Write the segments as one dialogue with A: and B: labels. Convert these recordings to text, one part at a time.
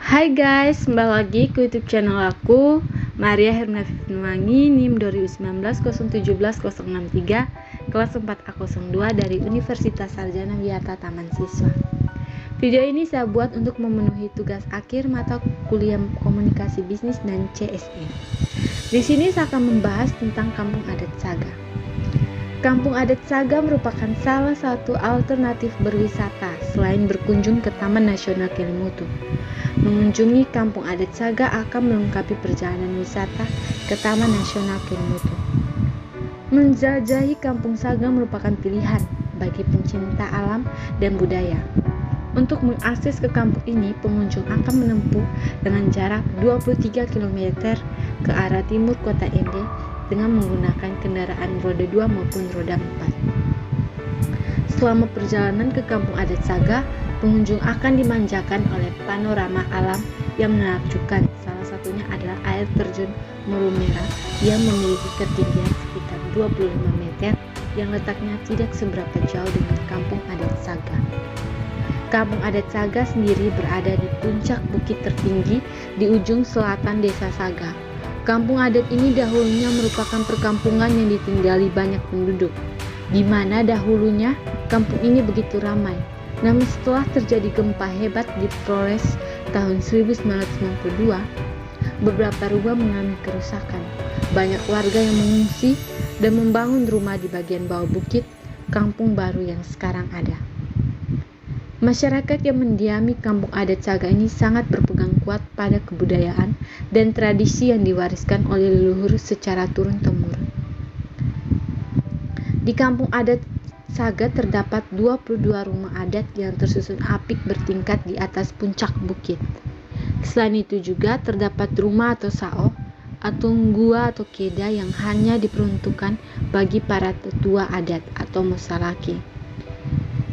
A: Hai guys, kembali lagi ke YouTube channel aku, Maria Hermina Fitnuwangi, NIM 2019 017 063, kelas 4A02 dari Universitas Sarjana Wiyata Taman Siswa. Video ini saya buat untuk memenuhi tugas akhir mata kuliah Komunikasi Bisnis dan CSE. Di sini saya akan membahas tentang Kampung Adat Saga. Kampung Adat Saga merupakan salah satu alternatif berwisata selain berkunjung ke Taman Nasional Kelimutu. Mengunjungi Kampung Adat Saga akan melengkapi perjalanan wisata ke Taman Nasional Kelimutu. Menjelajahi Kampung Saga merupakan pilihan bagi pencinta alam dan budaya. Untuk mengakses ke kampung ini, pengunjung akan menempuh dengan jarak 23 km ke arah timur kota Ende dengan menggunakan kendaraan roda 2 maupun roda 4. Selama perjalanan ke Kampung Adat Saga, pengunjung akan dimanjakan oleh panorama alam yang menakjubkan. Salah satunya adalah air terjun Meru Merah yang memiliki ketinggian sekitar 25 meter yang letaknya tidak seberapa jauh dengan Kampung Adat Saga. Kampung Adat Saga sendiri berada di puncak bukit tertinggi di ujung selatan Desa Saga. Kampung adat ini dahulunya merupakan perkampungan yang ditinggali banyak penduduk, di mana dahulunya kampung ini begitu ramai. Namun setelah terjadi gempa hebat di Flores tahun 1992, beberapa rumah mengalami kerusakan. Banyak warga yang mengungsi dan membangun rumah di bagian bawah bukit kampung baru yang sekarang ada. Masyarakat yang mendiami Kampung Adat Saga ini sangat berpegang kuat pada kebudayaan dan tradisi yang diwariskan oleh leluhur secara turun-temurun. Di Kampung Adat Saga terdapat 22 rumah adat yang tersusun apik bertingkat di atas puncak bukit. Selain itu juga terdapat rumah atau sao, atau gua atau keda yang hanya diperuntukkan bagi para tetua adat atau musalaki.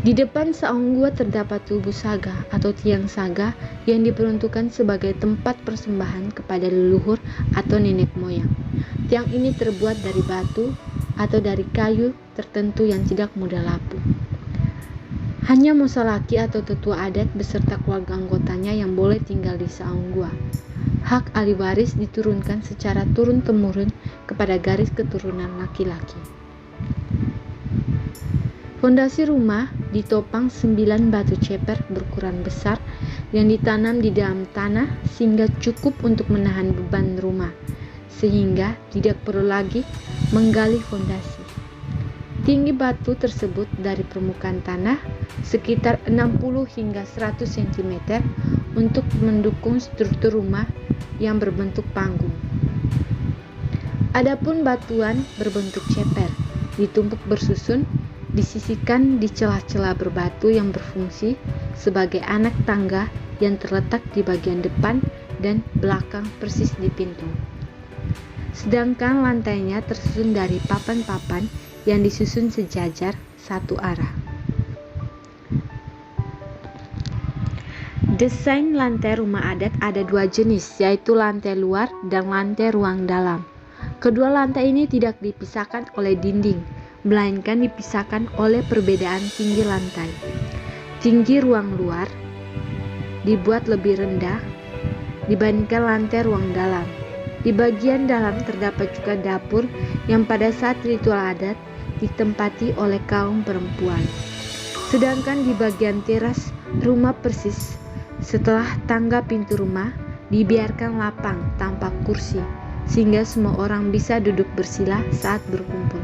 A: Di depan saung gua terdapat tubuh saga atau tiang saga yang diperuntukkan sebagai tempat persembahan kepada leluhur atau nenek moyang. Tiang ini terbuat dari batu atau dari kayu tertentu yang tidak mudah lapuk. Hanya musalaki atau tetua adat beserta keluarga anggotanya yang boleh tinggal di saung gua. Hak ahli waris diturunkan secara turun-temurun kepada garis keturunan laki-laki. Fondasi rumah ditopang 9 batu ceper berukuran besar yang ditanam di dalam tanah sehingga cukup untuk menahan beban rumah, sehingga tidak perlu lagi menggali fondasi. Tinggi batu tersebut dari permukaan tanah sekitar 60 hingga 100 cm untuk mendukung struktur rumah yang berbentuk panggung. Adapun batuan berbentuk ceper ditumpuk bersusun, disisihkan di celah-celah berbatu yang berfungsi sebagai anak tangga yang terletak di bagian depan dan belakang persis di pintu. Sedangkan lantainya tersusun dari papan-papan yang disusun sejajar satu arah. Desain lantai rumah adat ada dua jenis, yaitu lantai luar dan lantai ruang dalam. Kedua lantai ini tidak dipisahkan oleh dinding, melainkan dipisahkan oleh perbedaan tinggi lantai. Tinggi ruang luar dibuat lebih rendah dibandingkan lantai ruang dalam. Di bagian dalam terdapat juga dapur yang pada saat ritual adat ditempati oleh kaum perempuan. Sedangkan di bagian teras rumah persis setelah tangga pintu rumah dibiarkan lapang tanpa kursi, sehingga semua orang bisa duduk bersila saat berkumpul.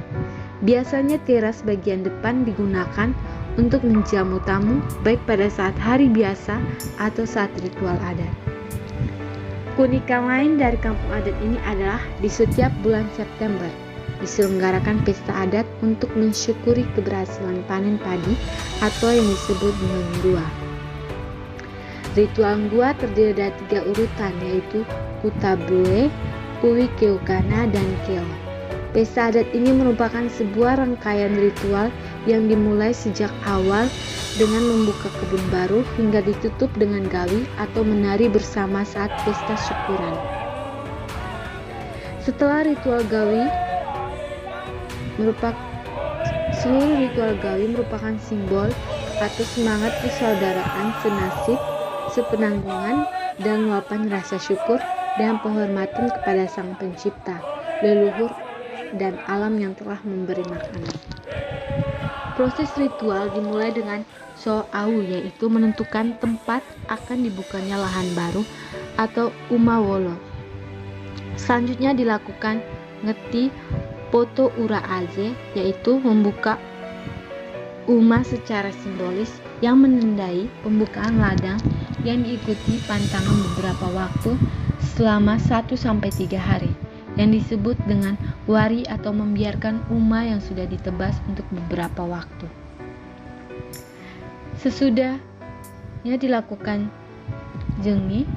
A: Biasanya teras bagian depan digunakan untuk menjamu tamu baik pada saat hari biasa atau saat ritual adat. Keunikan lain dari kampung adat ini adalah di setiap bulan September diselenggarakan pesta adat untuk mensyukuri keberhasilan panen padi atau yang disebut dengan gua. Ritual gua terdiri dari 3 urutan, yaitu Kutabue, Uwi Keukana, dan Keo. Pesta adat ini merupakan sebuah rangkaian ritual yang dimulai sejak awal dengan membuka kebun baru hingga ditutup dengan gawi atau menari bersama saat pesta syukuran. Setelah ritual gawi seluruh ritual gawi merupakan simbol atau semangat persaudaraan senasib, sepenanggungan, dan luapan rasa syukur dan penghormatan kepada Sang Pencipta, leluhur, dan alam yang telah memberi makanan. Proses ritual dimulai dengan so'au, yaitu menentukan tempat akan dibukanya lahan baru atau umawolo. Selanjutnya dilakukan ngeti poto ura aje, yaitu membuka uma secara simbolis yang menandai pembukaan ladang yang diikuti pantangan beberapa waktu selama 1-3 hari, yang disebut dengan wari atau membiarkan uma yang sudah ditebas untuk beberapa waktu. Sesudahnya dilakukan jengi,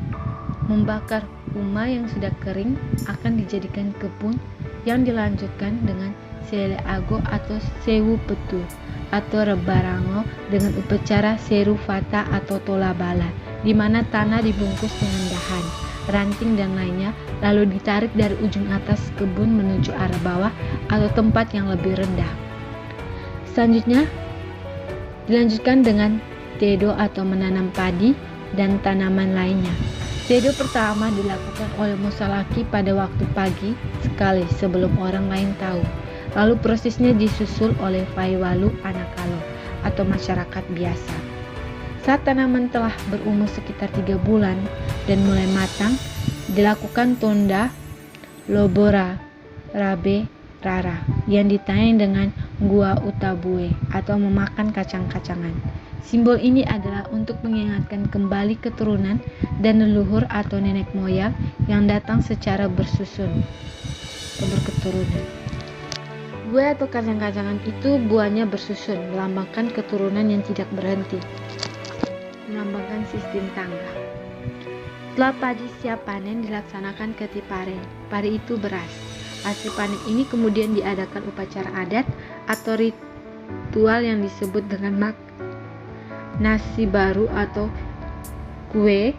A: membakar uma yang sudah kering akan dijadikan kebun yang dilanjutkan dengan sele ago atau sewu petu atau rebarango dengan upacara seru fata atau tolabala, di mana tanah dibungkus dengan dahan, ranting dan lainnya, lalu ditarik dari ujung atas kebun menuju arah bawah atau tempat yang lebih rendah. Selanjutnya dilanjutkan dengan tedo atau menanam padi dan tanaman lainnya. Tedo pertama dilakukan oleh musalaki pada waktu pagi sekali sebelum orang lain tahu. Lalu prosesnya disusul oleh Faiwalu Anakalo atau masyarakat biasa. Saat tanaman telah berumur sekitar 3 bulan dan mulai matang, dilakukan tonda lobora rabe rara yang ditandai dengan gua utabue atau memakan kacang-kacangan. Simbol ini adalah untuk mengingatkan kembali keturunan dan leluhur atau nenek moyang yang datang secara bersusun atau berketurunan. Gue atau kacang-kacangan itu buahnya bersusun, melambangkan keturunan yang tidak berhenti, melambangkan sistem tangga. Setelah padi siap panen, dilaksanakan keti pare. Pare itu beras. Hasil panen ini kemudian diadakan upacara adat atau ritual yang disebut dengan nasi baru atau kue,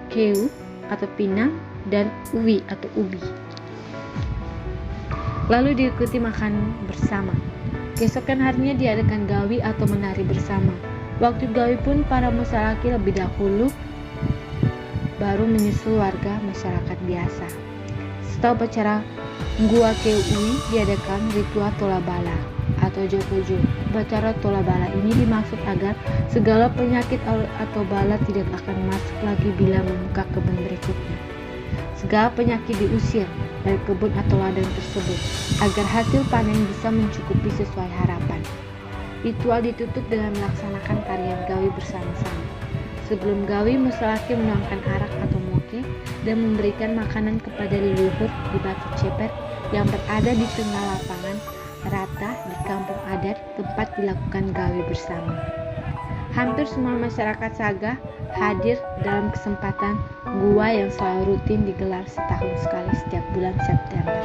A: keu atau pinang, dan uwi atau ubi. Lalu diikuti makan bersama. Keesokan harinya diadakan gawi atau menari bersama. Waktu gawi pun para musalaki lebih dahulu baru menyusul warga masyarakat biasa. Setelah upacara Ngua Keu Uwi diadakan ritual tolabala atau jokojo. Upacara tolabala ini dimaksud agar segala penyakit atau bala tidak akan masuk lagi bila membuka kebun berikutnya. Segala penyakit diusir dari kebun atau ladang tersebut agar hasil panen bisa mencukupi sesuai harapan. Ritual ditutup dengan melaksanakan tarian gawi bersama-sama. Sebelum gawi, musalaki menuangkan arak atau moke dan memberikan makanan kepada leluhur di batu ceper yang berada di tengah lapangan rata di kampung adat tempat dilakukan gawi bersama. Hampir semua masyarakat Saga hadir dalam kesempatan gua yang selalu rutin digelar setahun sekali setiap bulan September.